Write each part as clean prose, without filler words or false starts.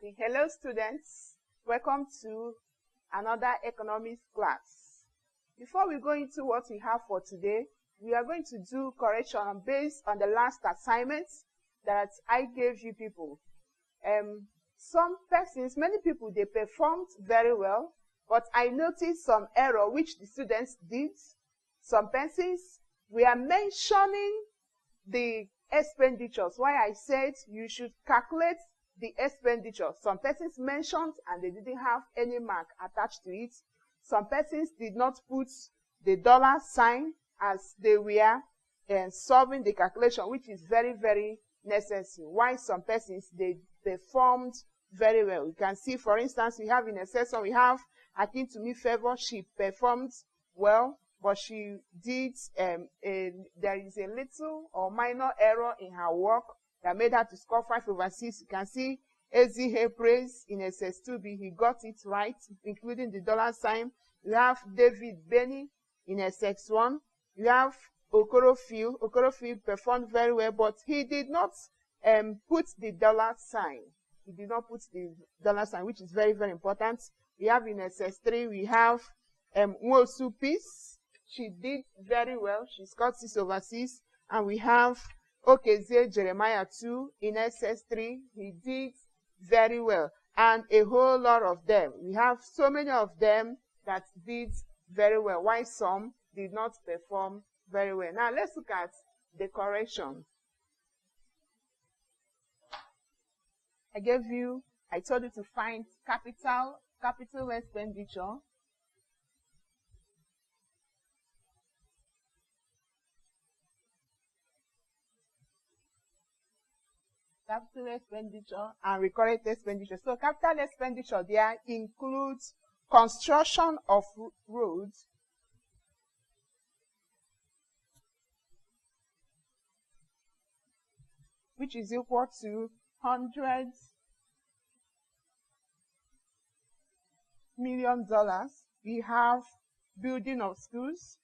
Okay, hello students. Welcome to another economics class. Before we go into what we have for today, we are going to do correction based on the last assignment that I gave you people. Some persons, many people, they performed very well, but I noticed some error which the students did. Some persons, we are mentioning the expenditures. Why I said you should calculate the expenditure. Some persons mentioned and they didn't have any mark attached to it. Some persons did not put the dollar sign as they were solving the calculation, which is very, very necessary. Why some persons, they performed very well. You can see, for instance, we have in Assessor, we have Akin to me favor. She performed well, but she did, there is a little or minor error in her work that made her to score 5/6. You can see Ezihe Praise in SS2B, he got it right, including the dollar sign. You have David Benny in SS1. You have Okorofield. Okorofield performed very well, but he did not put the dollar sign. He did not put the dollar sign, which is very, very important. We have in SS3, we have Nwosu Peace. She did very well. She scored 6/6. And we have Okezie Jeremiah 2 in SS3. He did very well. And a whole lot of them. We have so many of them that did very well, while some did not perform very well. Now let's look at the correction. I told you to find capital expenditure. Capital expenditure and recurrent expenditure. So capital expenditure there includes construction of roads, which is equal to $100 million. We have building of schools,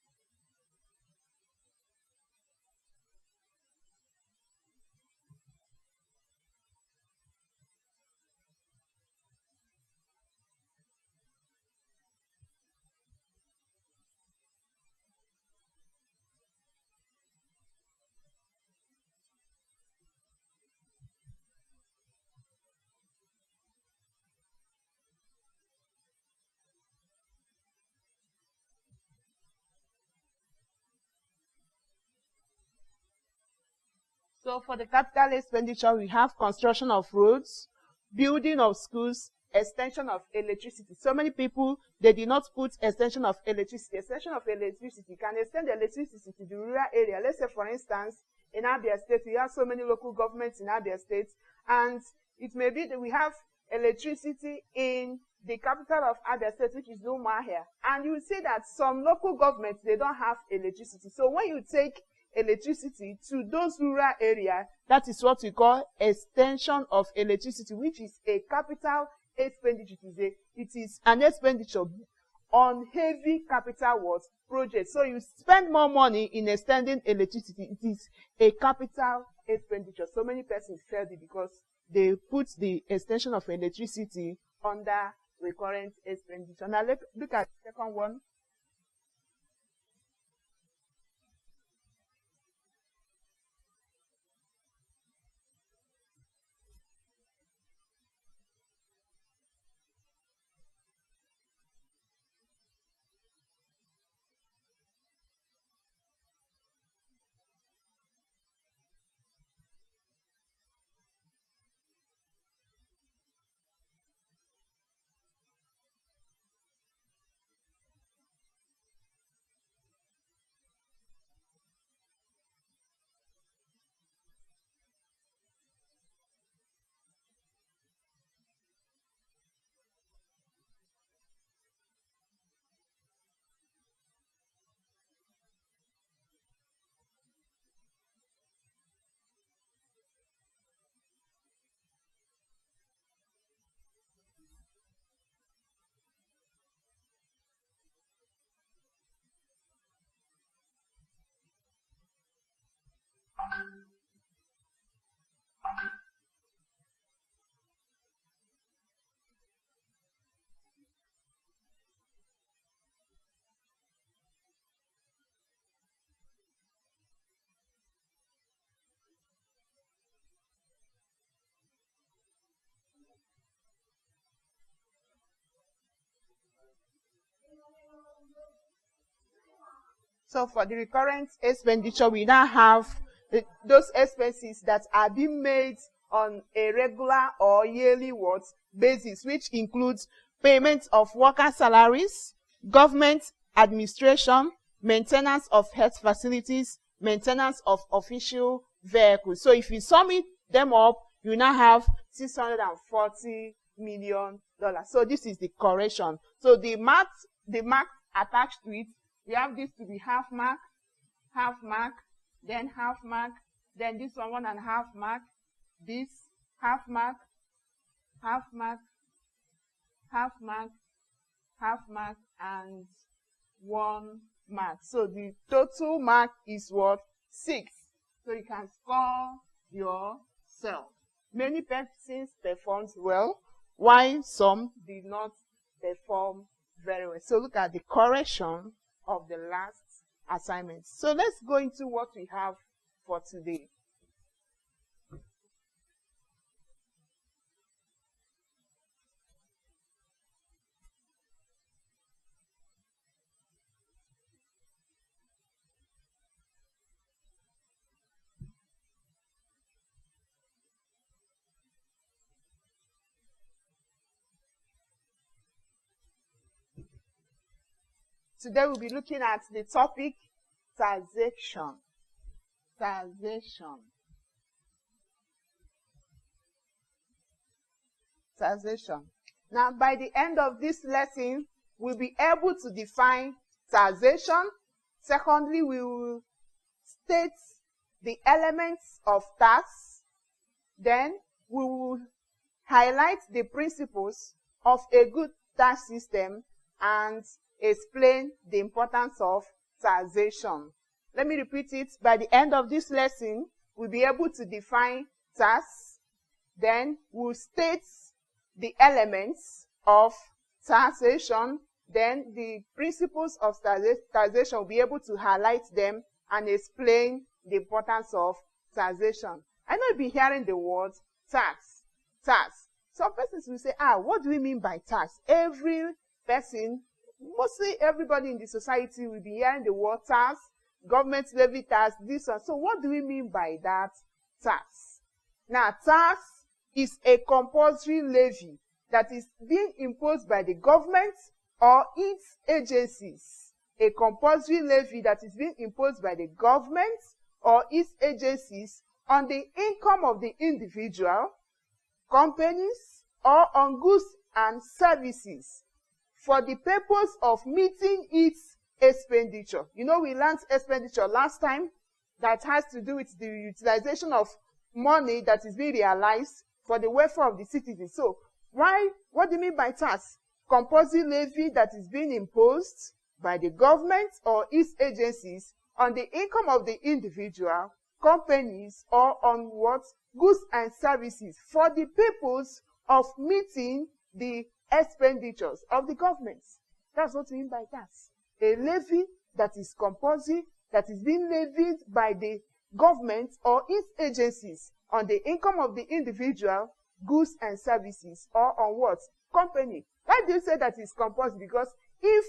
so for the capital expenditure, we have construction of roads, building of schools, extension of electricity. So many people, they did not put extension of electricity. Extension of electricity can extend the electricity to the rural area. Let's say, for instance, in Abia State, we have so many local governments in Abia State, and it may be that we have electricity in the capital of Abia State, which is Umuahia, and you will see that some local governments, they don't have electricity. So when you take electricity to those rural areas, that is what we call extension of electricity, which is a capital expenditure. It is an expenditure on heavy capital project. So you spend more money in extending electricity. It is a capital expenditure. So many persons failed it because they put the extension of electricity under recurrent expenditure. Now let's look at the second one. So for the recurrent expenditure, we now have those expenses that are being made on a regular or yearly basis, which includes payment of worker salaries, government administration, maintenance of health facilities, maintenance of official vehicles. So if you sum them up, you now have $640 million. So this is the correction. So the mark attached to it, we have this to be half mark, then half mark, then this one 1.5 mark, this half mark, half mark, and 1 mark. So the total mark is what? 6. So you can score yourself. Many persons performed well, while some did not perform very well. So look at the correction of the last assignment. So let's go into what we have for today. Today we'll be looking at the topic taxation. Taxation. Now, by the end of this lesson, we'll be able to define taxation. Secondly, we will state the elements of tax. Then we will highlight the principles of a good tax system and explain the importance of taxation. Let me repeat it. By the end of this lesson, we'll be able to define tax. Then we'll state the elements of taxation. Then the principles of taxation, will be able to highlight them and explain the importance of taxation. I know you've been hearing the word tax. Some persons will say, what do we mean by tax? Every person, mostly everybody in the society, will be hearing the word tax, government levy tax, this one. So what do we mean by that tax? Now, tax is a compulsory levy that is being imposed by the government or its agencies. A compulsory levy that is being imposed by the government or its agencies on the income of the individual, companies, or on goods and services for the purpose of meeting its expenditure. You know, we learned expenditure last time. That has to do with the utilization of money that is being realized for the welfare of the citizens. So, what do you mean by tax? Compulsory levy that is being imposed by the government or its agencies on the income of the individual, companies, or on what? Goods and services for the purpose of meeting the expenditures of the government. That's what we mean by tax. A levy that is compulsory, that is being levied by the government or its agencies on the income of the individual, goods and services, or on what? Company. Why do you say that it's compulsory? Because if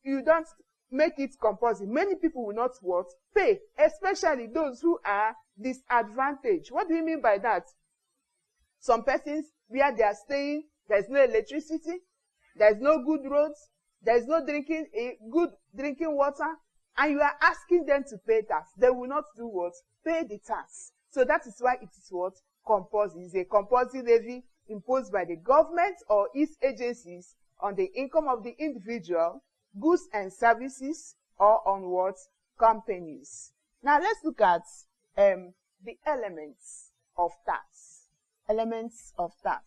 you don't make it compulsory, many people will not what? Pay, especially those who are disadvantaged. What do you mean by that? Some persons, where they are staying, there's no electricity, there's no good roads, there's no good drinking water, and you are asking them to pay tax. They will not do what? Pay the tax. So that is why it is what? Compulsory. It's a compulsory levy imposed by the government or its agencies on the income of the individual, goods and services, or on what? Companies. Now let's look at the elements of tax. Elements of tax.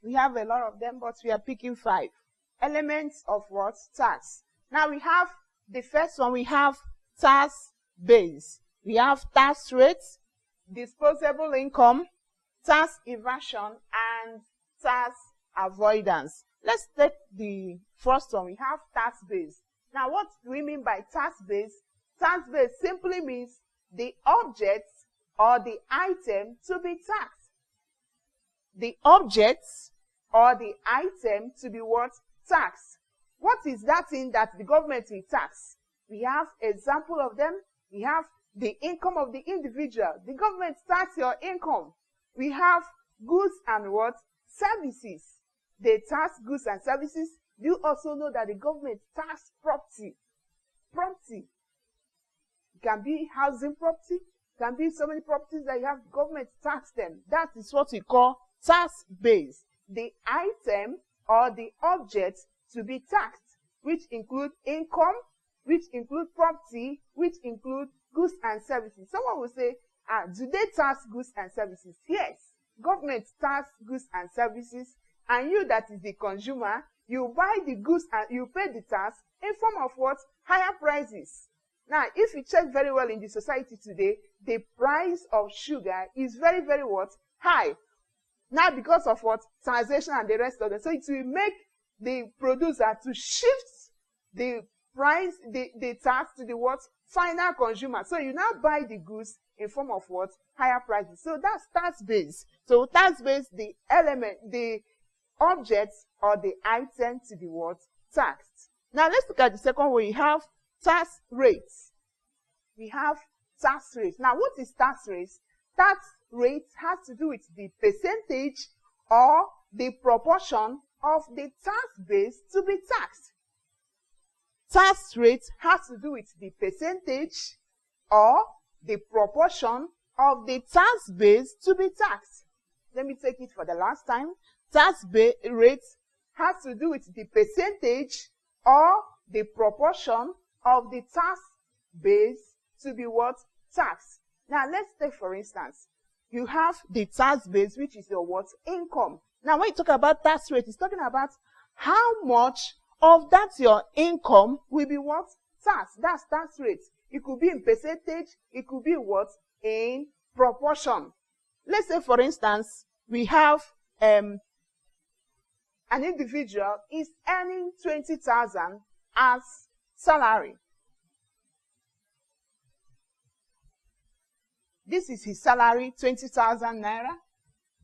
We have a lot of them, but we are picking 5. Elements of what? Tax. Now we have the first one, we have tax base. We have tax rates, disposable income, tax evasion, and tax avoidance. Let's take the first one. We have tax base. Now what do we mean by tax base? Tax base simply means the object or the item to be taxed. The object or the item to be what? Taxed. What is that thing that the government will tax? We have example of them. We have the income of the individual. The government tax your income. We have goods and what? Services. They tax goods and services. You also know that the government tax property. Property. It can be housing property. It can be so many properties that you have government tax them. That is what we call tax base. The item or the object to be taxed, which include income, which include property, which include goods and services. Someone will say, do they tax goods and services? Yes, government tax goods and services, and you that is the consumer, you buy the goods and you pay the tax in form of what? Higher prices. Now, if you check very well in the society today, the price of sugar is very, very what? High. Now, because of what? Taxation and the rest of it. So it will make the producer to shift the price, the tax to the what? Final consumer. So you now buy the goods in form of what? Higher prices. So that's tax base. So tax base, the element, the object or the item to be what? Taxed. Now let's look at the second one. We have tax rates. We have tax rates. Now what is tax rates? Tax rate has to do with the percentage or the proportion of the tax base to be taxed. Tax rate has to do with the percentage or the proportion of the tax base to be taxed. Let me take it for the last time. Tax rate has to do with the percentage or the proportion of the tax base to be what? Taxed. Now let's take for instance, you have the tax base, which is your what? Income. Now when you talk about tax rate, it's talking about how much of that your income will be what? Tax. That's tax rate. It could be in percentage, it could be what? In proportion. Let's say for instance, we have an individual is earning 20,000 as salary. This is his salary, 20,000 naira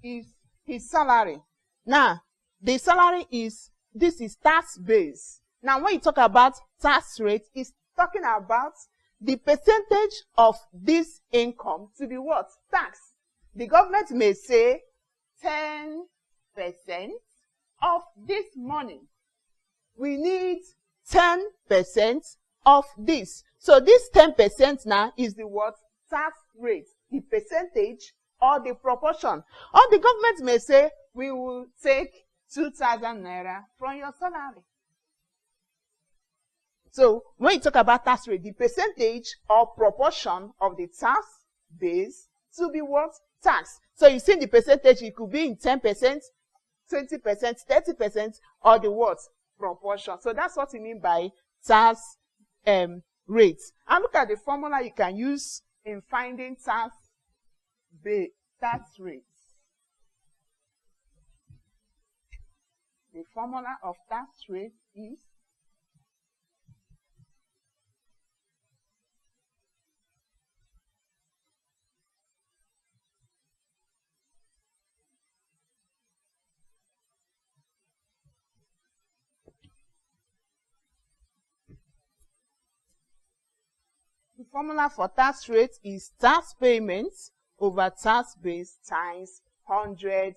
is his salary. Now, the salary is, this is tax base. Now, when you talk about tax rate, it's talking about the percentage of this income to be what? Tax. The government may say 10% of this money. We need 10% of this. So this 10% now is the what? Tax rate, the percentage or the proportion. Or the government may say, we will take 2,000 naira from your salary. So when you talk about tax rate, the percentage or proportion of the tax base to be what? Tax. So you see the percentage, it could be in 10%, 20%, 30%, or the what? Proportion. So that's what we mean by tax rates. And look at the formula you can use in finding tax rates. The formula of tax rate is the formula for tax rate is tax payments over tax base times 100%.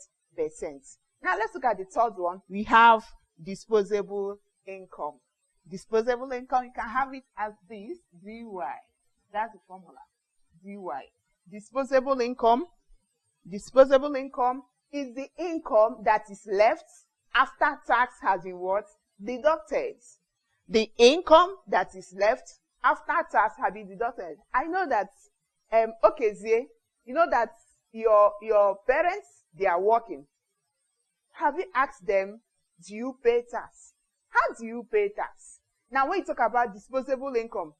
Now let's look at the third one. We have disposable income. Disposable income, you can have it as this, dy. That's the formula, dy. Disposable income is the income that is left after tax has been what? Deducted. The income that is left after tax has been deducted. I know that, okay, Zee, you know that your parents, they are working. Have you asked them, do you pay tax? How do you pay tax? Now, when you talk about disposable income,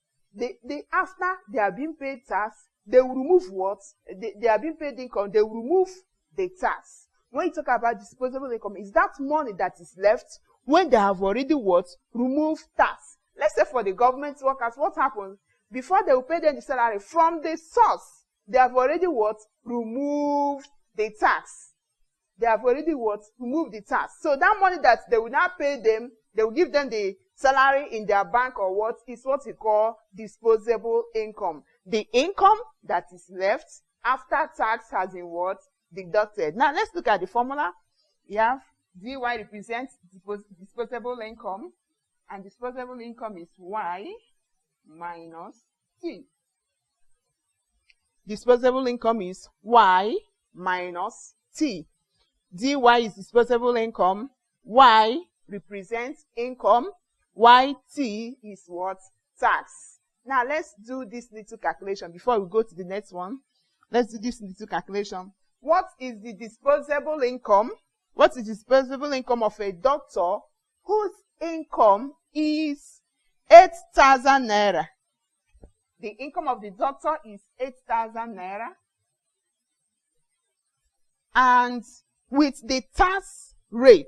after they are being paid tax, they will remove what? They are being paid income, they will remove the tax. When you talk about disposable income, is that money that is left when they have already what? Removed tax. Let's say for the government workers, what happens? Before they will pay them the salary from the source, they have already what? Removed the tax. They have already what? Removed the tax. So that money that they will not pay them, they will give them the salary in their bank or what is what we call disposable income. The income that is left after tax has been what? Deducted. Now let's look at the formula. We have dy represents disposable income, and disposable income is y minus t. Disposable income is y minus t. Dy is disposable income, y represents income, yt is what? Tax. Now let's do this little calculation before we go to the next one. Let's do this little calculation. What is the disposable income? What is the disposable income of a doctor whose income is 8,000 naira? The income of the doctor is 8,000 naira. And with the tax rate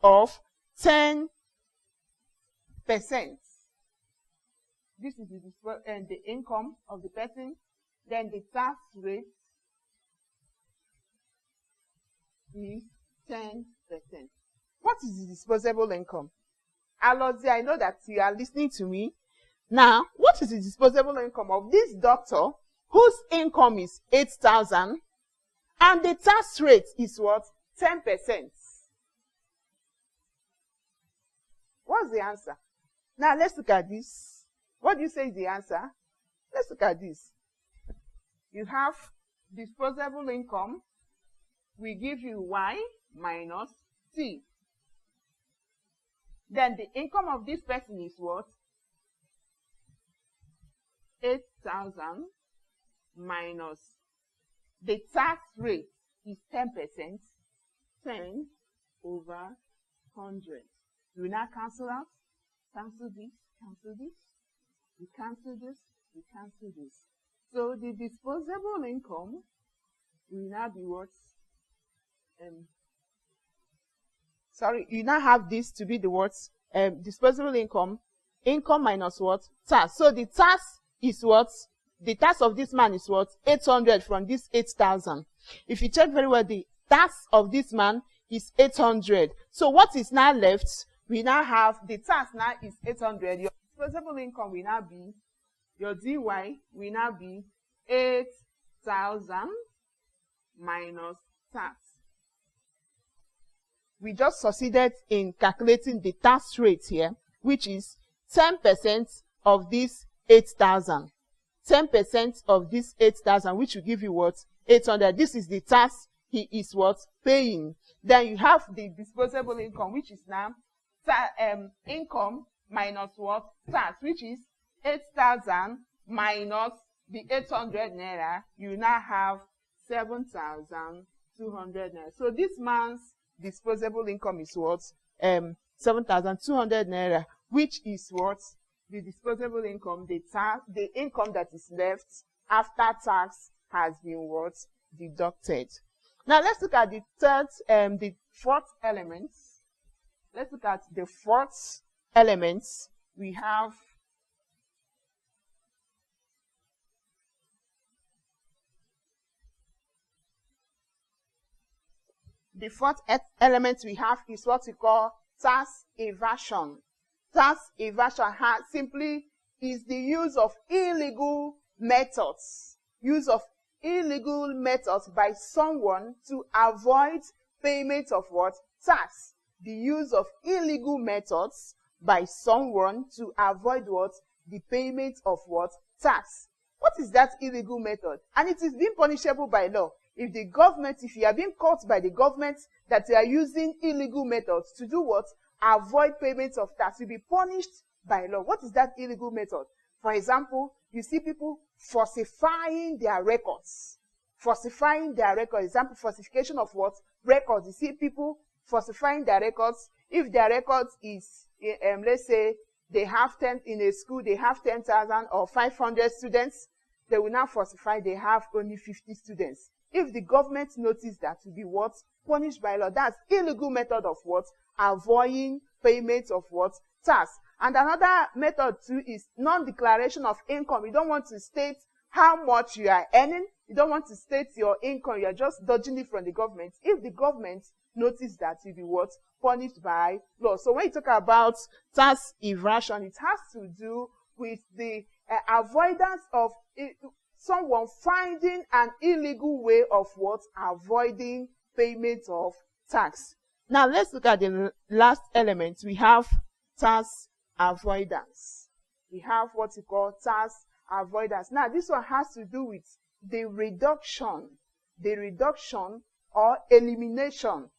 of 10%. This is the income of the person. Then the tax rate is 10%. What is the disposable income? Alozie, I know that you are listening to me. Now, what is the disposable income of this doctor whose income is 8,000 and the tax rate is what? 10%. What's the answer? Now, let's look at this. What do you say is the answer? Let's look at this. You have disposable income. We give you y minus t. Then the income of this person is what? 8,000 minus the tax rate is 10%. 10 over 100. We now cancel out. Cancel this. Cancel this. We cancel this. We cancel this. So the disposable income will now be what? You now have this to be the what? Disposable income. Income minus what? Tax. So the tax is what? The tax of this man is what? 800 from this 8,000. If you check very well, the tax of this man is 800. So what is now left? We now have the tax now is 800. Your disposable income will now be, your dy will now be 8,000 minus tax. We just succeeded in calculating the tax rate here, which is 10% of this 8,000. 10% of this 8,000, which will give you what? 800. This is the tax he is what? Paying. Then you have the disposable income, which is now income minus what? Tax, which is 8,000 minus the 800 naira. You now have 7,200 naira. So this man's disposable income is what? 7,200 naira, which is what? The disposable income, the income that is left after tax has been what? Deducted. Now let's look at the fourth element. Let's look at the fourth element. We have the fourth element we have is what we call tax evasion. Tax evasion simply is the use of illegal methods. Use of illegal methods by someone to avoid payment of what? Tax. The use of illegal methods by someone to avoid what? The payment of what? Tax. What is that illegal method? And it is being punishable by law. If you are being caught by the government that you are using illegal methods to do what? Avoid payment of tax, you'll be punished by law. What is that illegal method? For example, you see people falsifying their records. falsifying their records. Example, falsification of what? Records. You see people falsifying their records. If their records is, let's say, they have 10 in a school, they have 10,000 or 500 students, they will now falsify, they have only 50 students. If the government notice that, to be what? Punished by law. That's illegal method of what? Avoiding payment of what? Tax. And another method too is non-declaration of income. You don't want to state how much you are earning. You don't want to state your income. You are just dodging it from the government. If the government notice that, you'll be what? Punished by law. So when you talk about tax evasion, it has to do with the avoidance of someone finding an illegal way of what? Avoiding payment of tax. Now let's look at the last element. We have tax avoidance. We have what you call tax avoidance. Now this one has to do with the reduction or elimination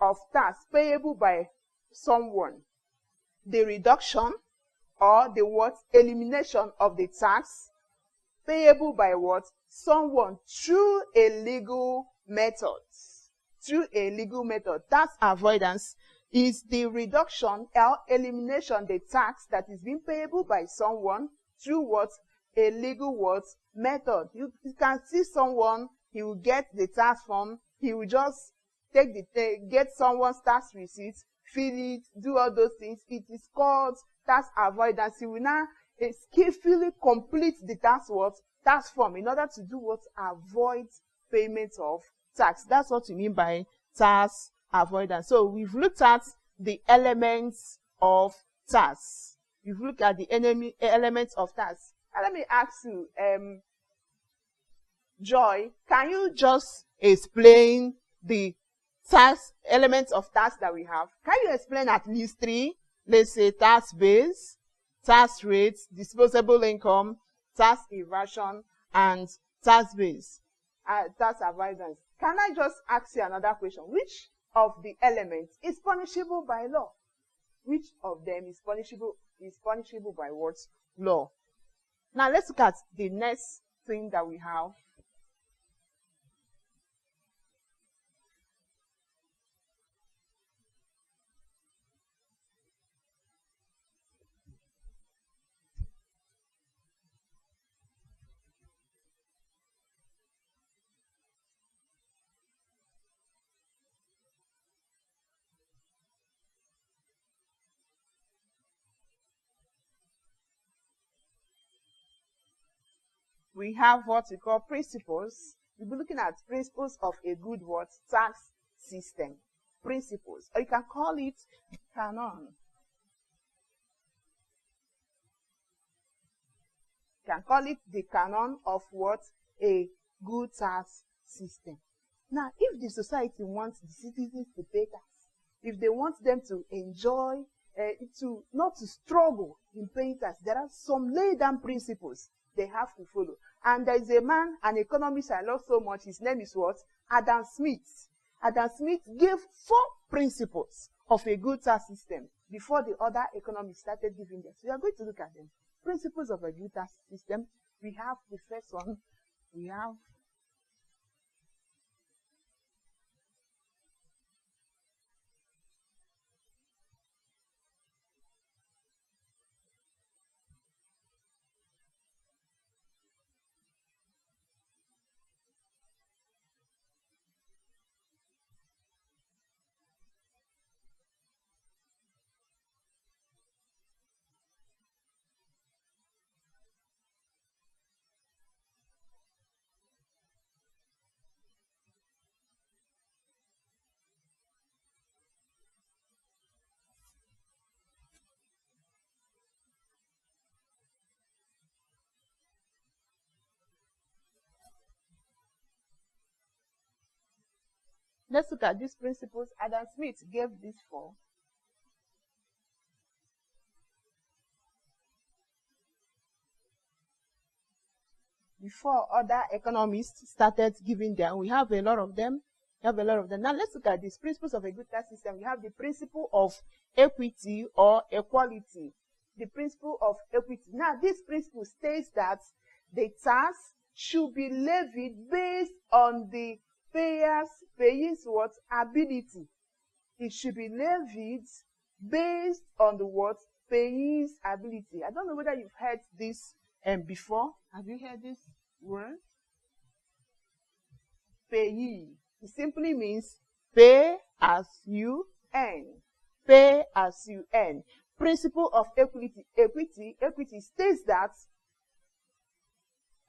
of tax payable by someone. The reduction or the what? Elimination of the tax payable by what? Someone through a legal method. Through a legal method. Tax avoidance is the reduction or elimination of the tax that is being payable by someone through what? A legal what? Method. You can see someone, he will get the tax form, he will just get someone's tax receipt, fill it, do all those things. It is called tax avoidance. He will now skillfully complete the tax what? Tax form in order to do what? Avoid payment of tax. That's what we mean by tax avoidance. So we've looked at the elements of tax. We've looked at the elements of tax. And let me ask you, Joy, can you just explain the tax elements of tax that we have? Can you explain at least three? Let's say tax base, tax rates, disposable income, tax evasion, and tax base, tax avoidance. Can I just ask you another question? Which of the elements is punishable by law? Which of them is punishable by what? Law. Now let's look at the next thing that we have. We have what we call principles. We'll be looking at principles of a good what? Tax system. Principles. Or you can call it canon. You can call it the canon of what? A good tax system. Now, if the society wants the citizens to pay tax, if they want them to enjoy, not to struggle in paying tax, there are some laid down principles they have to follow. And there is a man, an economist I love so much, his name is what? Adam Smith. Adam Smith gave 4 principles of a good tax system before the other economists started giving them. So we are going to look at them. Principles of a good tax system. We have the first one. We have Let's look at these principles. Adam Smith gave these 4. Before other economists started giving them, we have a lot of them. Now let's look at these principles of a good tax system. We have the principle of equity or equality. The principle of equity. Now this principle states that the tax should be levied based on the payer's what? Ability. It should be levied based on the what? Payer's ability. I don't know whether you've heard this before. Have you heard this word? Payee. It simply means pay as you earn. Pay as you earn. Principle of equity. Equity states that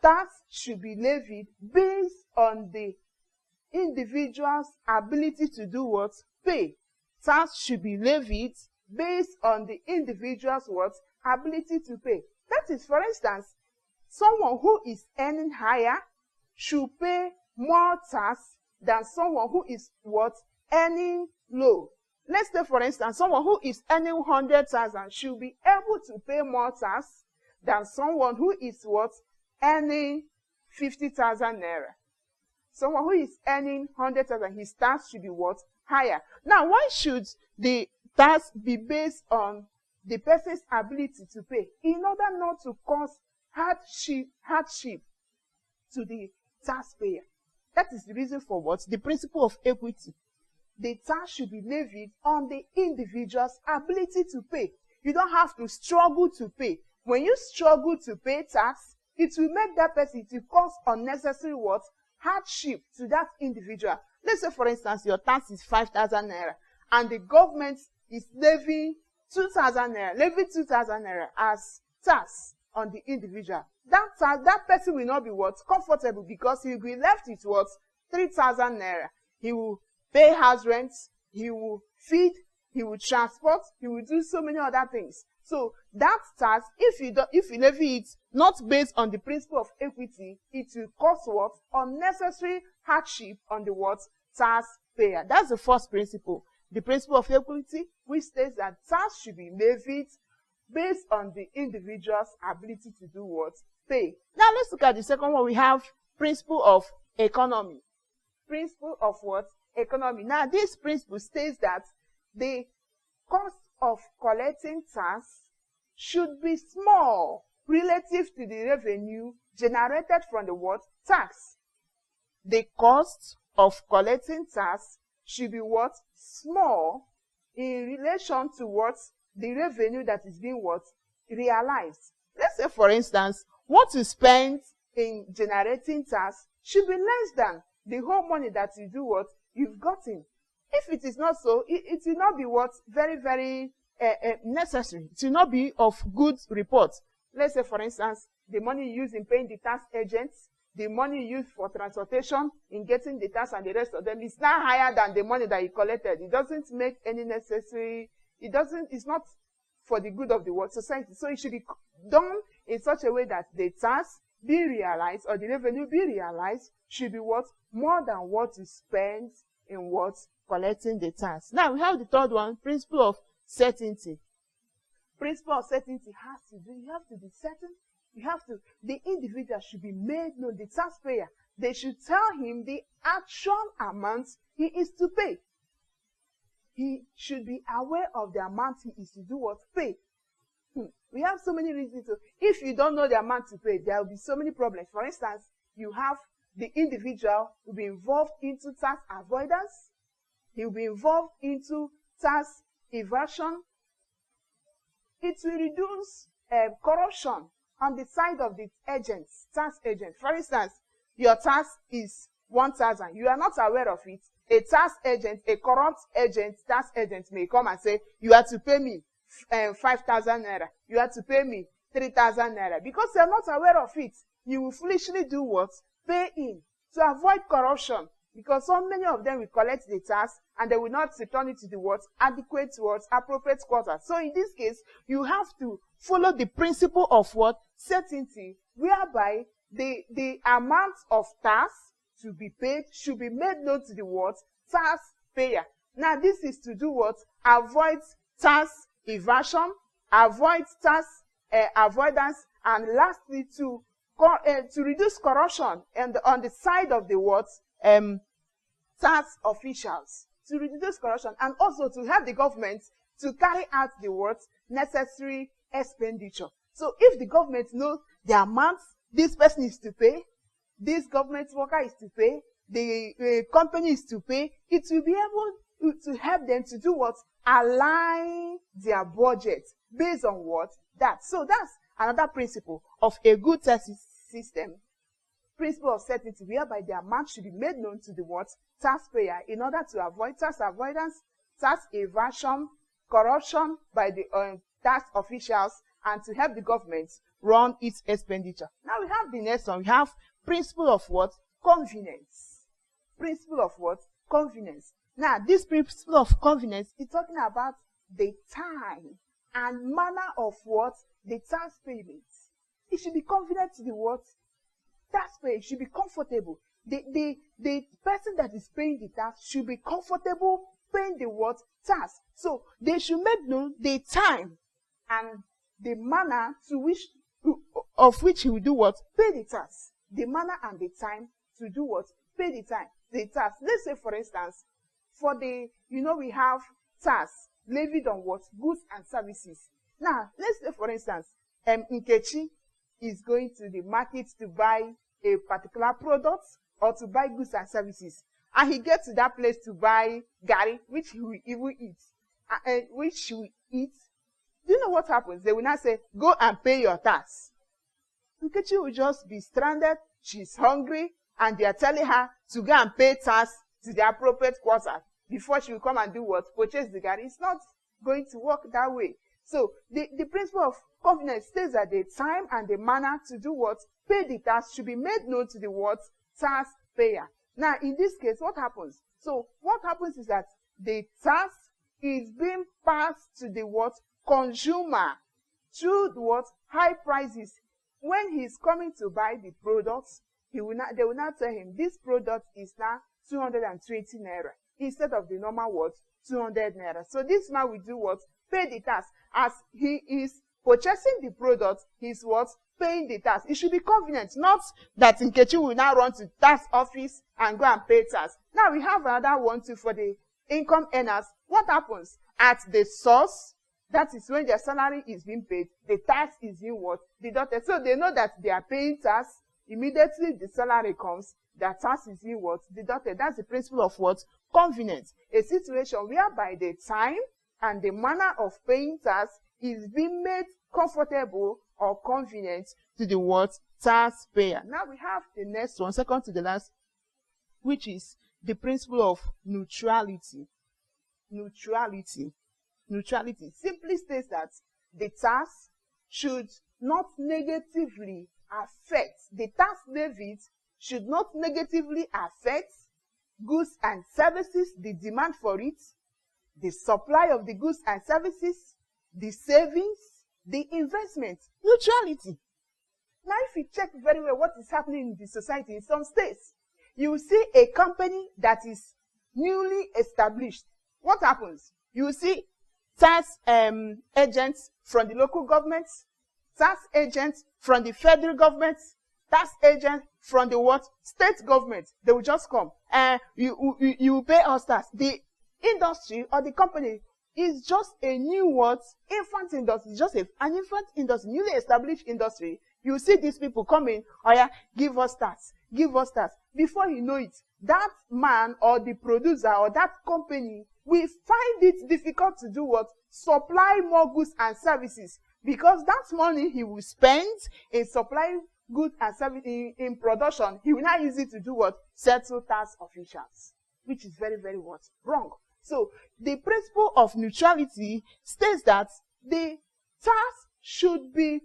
tax should be levied based on the individual's ability to do what? Pay. Tax should be levied based on the individual's what? Ability to pay. That is, for instance, someone who is earning higher should pay more tax than someone who is what? Earning low. Let's say, for instance, someone who is earning 100,000 should be able to pay more tax than someone who is what? Earning 50,000 naira. Someone who is earning 100,000, his tax should be what? Higher. Now, why should the tax be based on the person's ability to pay? In order not to cause hardship to the taxpayer. That is the reason for what? The principle of equity. The tax should be levied on the individual's ability to pay. You don't have to struggle to pay. When you struggle to pay tax, it will make that person to cause unnecessary what? Hardship to that individual. Let's say, for instance, your tax is 5,000 naira and the government is levying 2,000 naira, levy 2,000 naira as tax on the individual. That person will not be what? Comfortable, because he will be left with what? 3,000 naira. He will pay house rent, he will feed, he will transport, he will do so many other things. So that tax, if you levy it not based on the principle of equity, it will cause what? Unnecessary hardship on the what? Taxpayer. That's the first principle. The principle of equity, which states that tax should be levied based on the individual's ability to do what? Pay. Now let's look at the second one. We have principle of economy. Principle of what? Economy. Now this principle states that the cost of collecting tax should be small relative to the revenue generated from the what? Tax. The cost of collecting tax should be what? Small in relation to what? The revenue that is being what? Realized. Let's say, for instance, what you spend in generating tax should be less than the whole money that you do what? You've gotten. If it is not so, it will not be what? Very, very necessary. It will not be of good report. Let's say, for instance, the money used in paying the tax agents, the money used for transportation, in getting the tax and the rest of them is now higher than the money that you collected. It doesn't make any necessary, it's not for the good of the world society. So it should be done in such a way that the tax be realized, or the revenue be realized, should be what? More than what you spend in what? Collecting the tax. Now we have the third one, principle of certainty. Principle of certainty has to do, you have to be certain. The individual should be made known, the taxpayer. They should tell him the actual amount he is to pay. He should be aware of the amount he is to do what? Pay. We have so many reasons to, if you don't know the amount to pay, there will be so many problems. For instance, you have the individual will be involved into tax avoidance. He will be involved into tax evasion. It will reduce corruption on the side of the agents, tax agents. For instance, your tax is 1,000. You are not aware of it. A tax agent, a corrupt agent, tax agent may come and say, you have to pay me 5,000 naira. You have to pay me 3,000 naira. Because you are not aware of it, you will foolishly do what? Pay in to avoid corruption. Because so many of them will collect the tax and they will not return it to the what? Adequate what? Appropriate quarter. So in this case, you have to follow the principle of what? Certainty, whereby the amount of tax to be paid should be made known to the what? Taxpayer. Now this is to do what? Avoid tax evasion, avoid tax avoidance, and lastly to reduce corruption and on the side of the what? Tax officials, to reduce corruption, and also to help the government to carry out the what? Necessary expenditure. So if the government knows the amount this person is to pay, this government worker is to pay, the company is to pay. It will be able to help them to do what? Align their budget based on what? That. So that's another principle of a good tax system. Principle of certainty, whereby the amount should be made known to the what? Taxpayer, in order to avoid tax avoidance, tax evasion, corruption by the tax officials, and to help the government run its expenditure. Now we have the next one. We have principle of what? Convenience. Principle of what? Convenience. Now this principle of convenience is talking about the time and manner of what? The tax payment. It should be convenient to the what? Taxpayer. It should be comfortable. The person that is paying the tax should be comfortable paying the what? Tax. So they should make known the time and the manner of which he will do what? Pay the tax. The manner and the time to do what? Pay the tax. Let's say, for instance, for the, we have tax levied on what? Goods and services. Now, let's say, for instance, Nkechi is going to the market to buy a particular product or to buy goods and services. And he gets to that place to buy garri, which he will even eat. Do you know what happens? They will not say, go and pay your tax. Nkechi will just be stranded. She's hungry. And they are telling her to go and pay tax to the appropriate quarter before she will come and do what? Purchase the garri. It's not going to work that way. So the principle of convenience states that the time and the manner to do what? Pay the tax should be made known to the what? Taxpayer. Now, in this case, what happens? So what happens is that the tax is being passed to the what? Consumer through the what? High prices. When he's coming to buy the products, they will not tell him this product is now 220 naira instead of the normal what? 200 naira. So this man will do what? Pay the tax. As he is purchasing the product, he's what? Paying the tax. It should be convenient, not that Nkechi will now run to tax office and go and pay tax. Now we have another one too for the income earners. What happens? At the source, that is when their salary is being paid, the tax is being what? Deducted. So they know that they are paying tax. Immediately the salary comes, the tax is being what? Deducted. That's the principle of what? Convenience. A situation whereby the time and the manner of paying tax is being made comfortable or convenient to the what? Taxpayer. Now we have the next one, second to the last, which is the principle of neutrality. Neutrality simply states that the tax should not negatively affect, the tax levied should not negatively affect goods and services, the demand for it, the supply of the goods and services, the savings, the investment. Neutrality. Now, if you check very well what is happening in the society in some states, you will see a company that is newly established. What happens? You will see tax agents from the local governments, tax agents from the federal government, tax agents from the what? State government. They will just come. You will pay us tax. The industry or the company is just a new what? Infant industry. It's just an infant industry, newly established industry. You see these people coming, oh yeah, give us tax, give us tax. Before you know it, that man or the producer or that company will find it difficult to do what? Supply more goods and services. Because that money he will spend in supplying goods and services in production, he will not use it to do what? Settle tax officials. Which is very, very what? Wrong. So the principle of neutrality states that the tax should be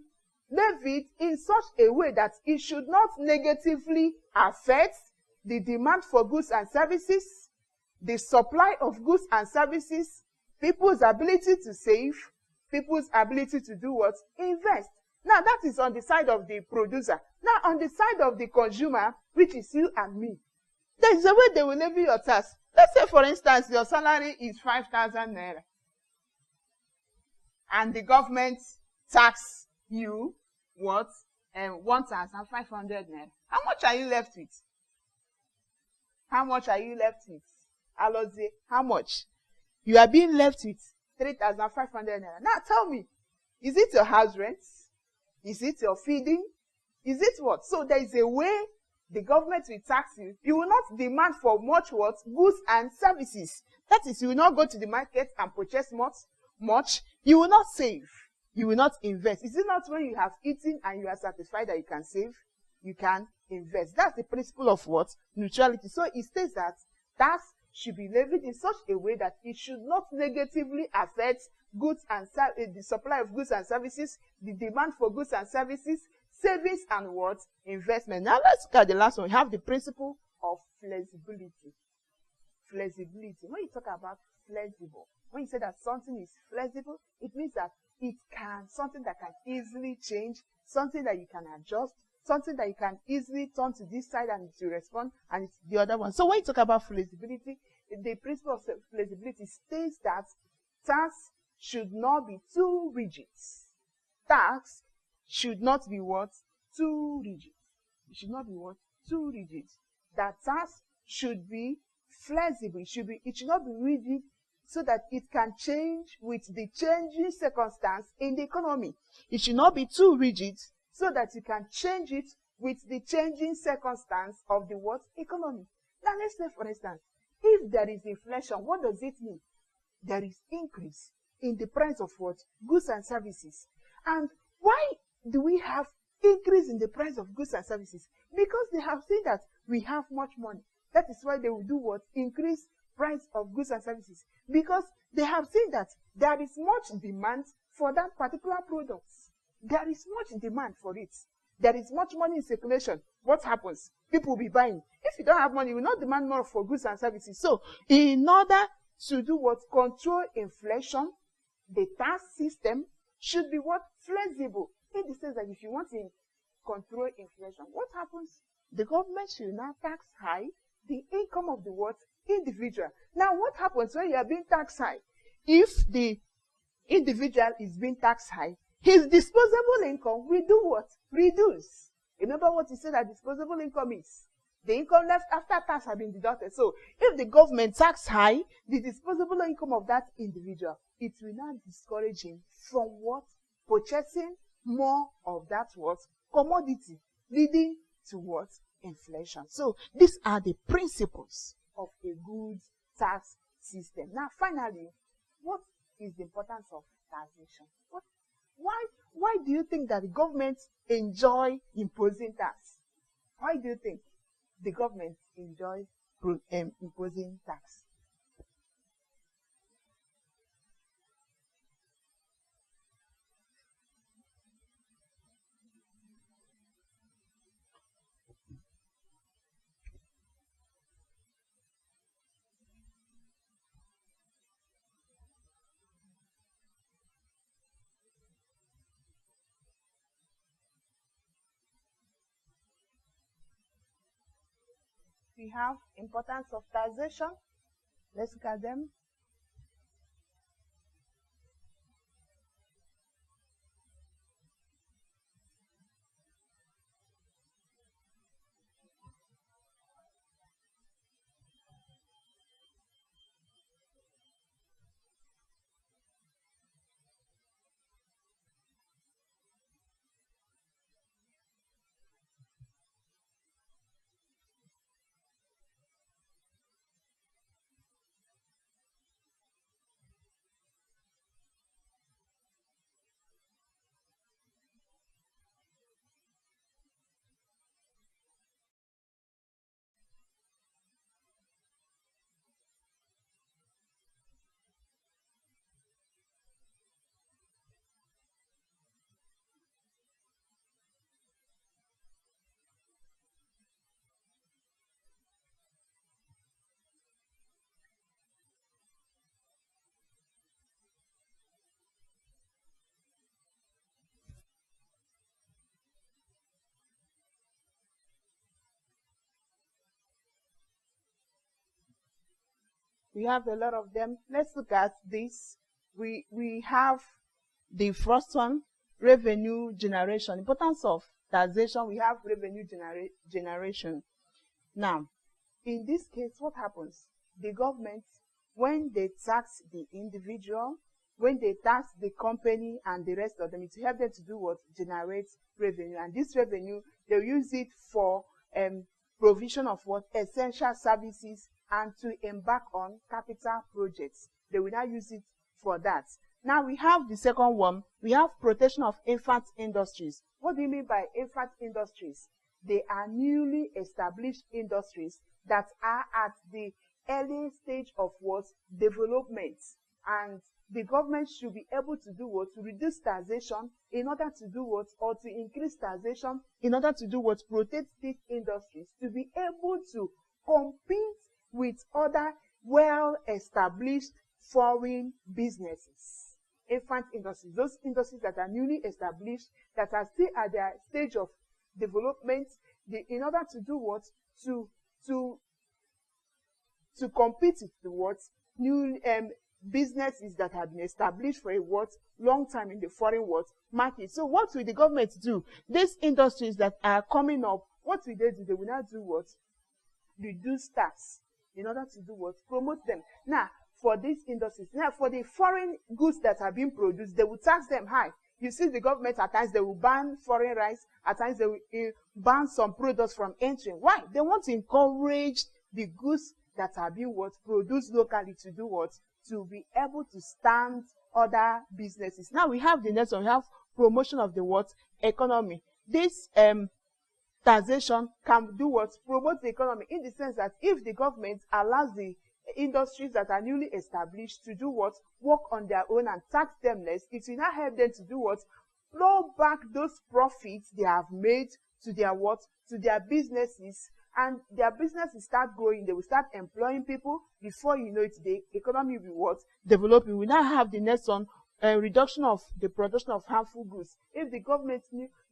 levied in such a way that it should not negatively affect the demand for goods and services, the supply of goods and services, people's ability to save, people's ability to do what? Invest. Now that is on the side of the producer. Now on the side of the consumer, which is you and me, there is a way they will levy your tax. Let's say, for instance, your salary is 5,000 naira. And the government tax you what? 1,500 naira. How much are you left with? How much are you left with? Alozie, how much? You are being left with 3,500 naira. Now tell me, is it your house rent? Is it your feeding? Is it what? So there is a way the government will tax you. You will not demand for much what? Goods and services. That is, you will not go to the market and purchase much. You will not save. You will not invest. Is it not when you have eaten and you are satisfied that you can save? You can invest. That's the principle of what? Neutrality. So it states that tax should be levied in such a way that it should not negatively affect goods and the supply of goods and services, the demand for goods and services, savings and what? Investment. Now let's look at the last one. We have the principle of flexibility. Flexibility. When you talk about flexible, when you say that something is flexible, it means that it can, something that can easily change, something that you can adjust, something that you can easily turn to this side and to respond, and it's the other one. So when you talk about flexibility, the principle of flexibility states that tax should not be too rigid. Tax should not be what? Too rigid. It should not be what? Too rigid. That tax should be flexible. It should not be rigid so that it can change with the changing circumstance in the economy. It should not be too rigid so that you can change it with the changing circumstance of the what? Economy. Now let's say, for instance, if there is inflation, what does it mean? There is increase in the price of what? Goods and services. And why do we have increase in the price of goods and services? Because they have seen that we have much money. That is why they will do what? Increase price of goods and services. Because they have seen that there is much demand for that particular product. There is much demand for it. There is much money in circulation. What happens? People will be buying. If you don't have money, you will not demand more for goods and services. So, in order to do what? Control inflation, the tax system should be what? Flexible. In the sense that if you want to control inflation, what happens? The government should now tax high the income of the what? Individual. Now, what happens when you are being taxed high? If the individual is being taxed high, his disposable income will do what? Reduce. Remember what he said that disposable income is? The income left after tax has been deducted. So, if the government tax high the disposable income of that individual, it will not discourage him from what? Purchasing more of that what? Commodity, leading to what? Inflation. So, these are the principles of a good tax system. Now, finally, what is the importance of taxation? Why do you think that the government enjoy imposing tax? Why do you think the government enjoy imposing tax? We have importance of taxation. Let's look at them. We have a lot of them. Let's look at this. We have the first one, revenue generation. Importance of taxation, we have revenue generation. Now, in this case, what happens? The government, when they tax the individual, when they tax the company and the rest of them, it helps them to do what? Generate revenue. And this revenue, they'll use it for provision of what? Essential services, and to embark on capital projects. They will now use it for that. Now we have the second one. We have protection of infant industries. What do you mean by infant industries? They are newly established industries that are at the early stage of what? Development. And the government should be able to do what? To reduce taxation in order to do what? Or to increase taxation in order to do what? Protect these industries to be able to compete with other well-established foreign businesses. Infant industries, those industries that are newly established, that are still at their stage of development, in order to do what? To compete with the what? New businesses that have been established for a what? Long time in the foreign what? Market. So what will the government do? These industries that are coming up, what will they do? They will not do what? Reduce tax in order to do what? Promote them. Now, for these industries, now for the foreign goods that are being produced, they will tax them high. You see the government at times, they will ban foreign rice. At times, they will ban some products from entering. Why? They want to encourage the goods that are being what? Produced locally to do what? To be able to stand other businesses. Now we have the next one. We have promotion of the what? Economy. This taxation can do what? Promote the economy, in the sense that if the government allows the industries that are newly established to do what? Work on their own and tax them less, it will not help them to do what? Flow back those profits they have made to their what? To their businesses. And their businesses start growing, they will start employing people. Before you know it, the economy will what? Developing. We now have the next one, reduction of the production of harmful goods. If the government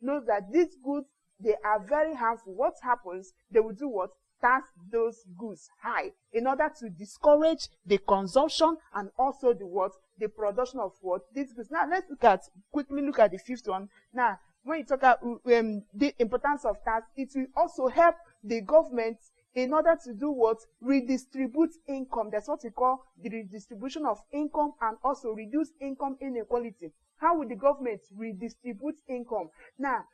knows that these goods, they are very harmful, what happens? They will do what? Tax those goods high in order to discourage the consumption and also the what? The production of what? These goods. Now let's quickly look at the fifth one. Now, when you talk about the importance of tax, it will also help the government in order to do what? Redistribute income. That's what we call the redistribution of income, and also reduce income inequality. How will the government redistribute income? Now,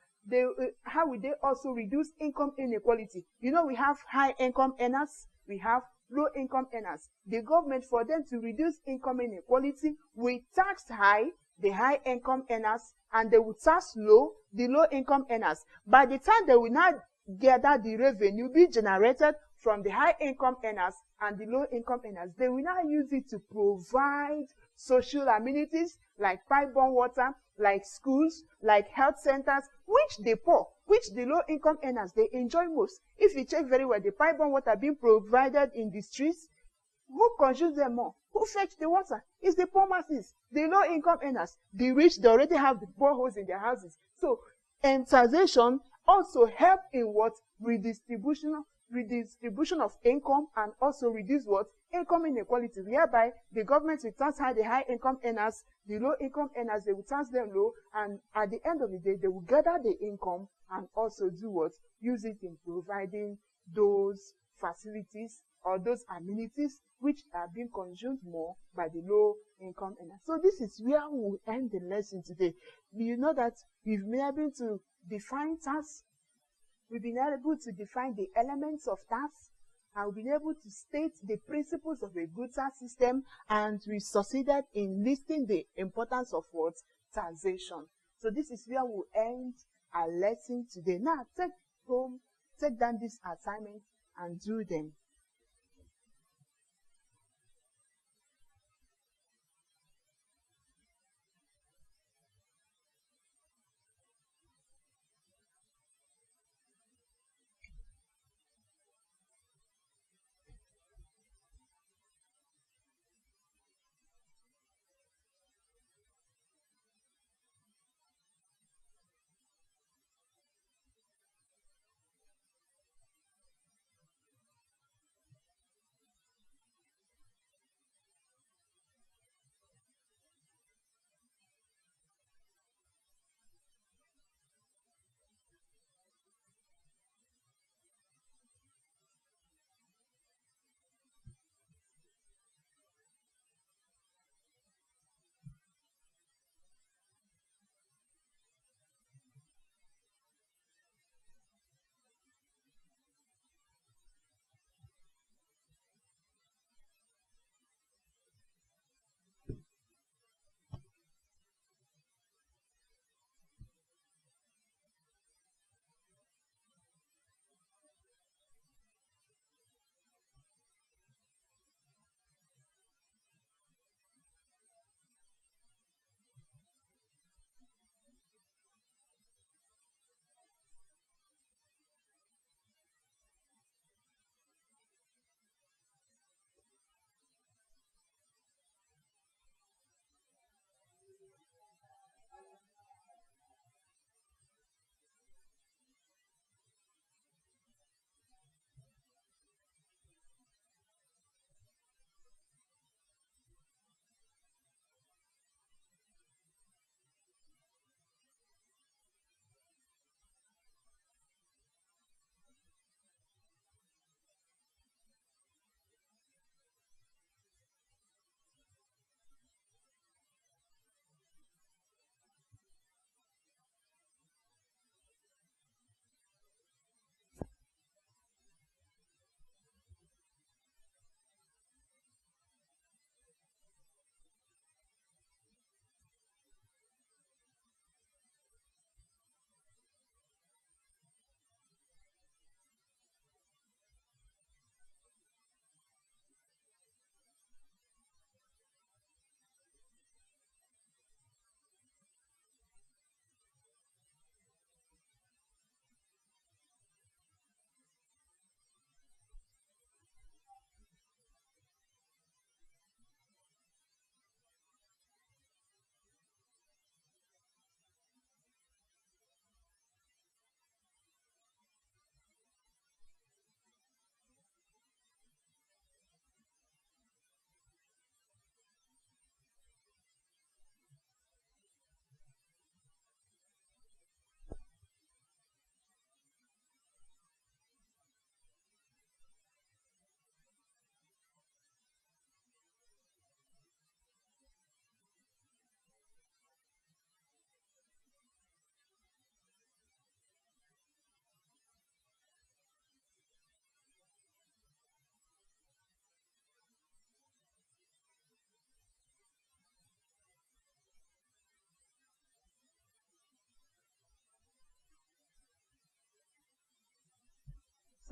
how will they also reduce income inequality? You know, we have high income earners, we have low income earners. The government, for them to reduce income inequality, will tax high the high income earners, and they will tax low the low income earners. By the time they will not gather the revenue be generated from the high income earners and the low income earners, they will now use it to provide social amenities like pipe-borne water, like schools, like health centers, which the poor, which the low income earners, they enjoy most. If you check very well, the pipe-borne water being provided in the streets, who consumes them more? Who fetch the water? It's the poor masses, the low income earners. The rich, they already have the boreholes in their houses. So, taxation also help in what? Redistribution of income, and also reduce what? Income inequality, whereby the government will tax high the high income earners, the low income earners, they will tax them low, and at the end of the day, they will gather the income and also do what? Use it in providing those facilities or those amenities which are being consumed more by the low income earners. So this is where we will end the lesson today. You know that we've been able to define tax, we've been able to define the elements of tax, and we've been able to state the principles of a good tax system, and we succeeded in listing the importance of what? Taxation. So this is where we'll end our lesson today. Now take down this assignment and do them.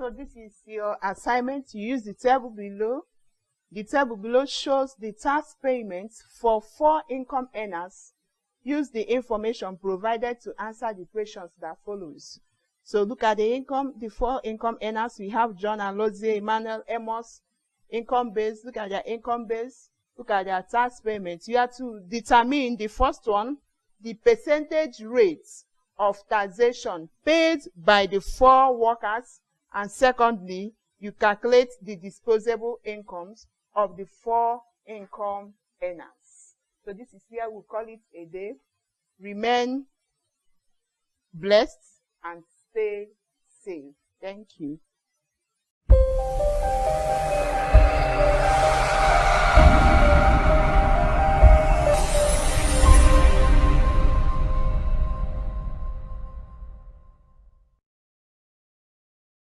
So this is your assignment. You use the table below. The table below shows the tax payments for 4 income earners. Use the information provided to answer the questions that follows. So look at the 4 income earners. We have John and Lozie, Emmanuel, Amos, income base. Look at their income base. Look at their tax payments. You have to determine the first one, the percentage rate of taxation paid by the 4 workers. And secondly, you calculate the disposable incomes of the 4 income earners. So this is where we call it a day. Remain blessed and stay safe. Thank you.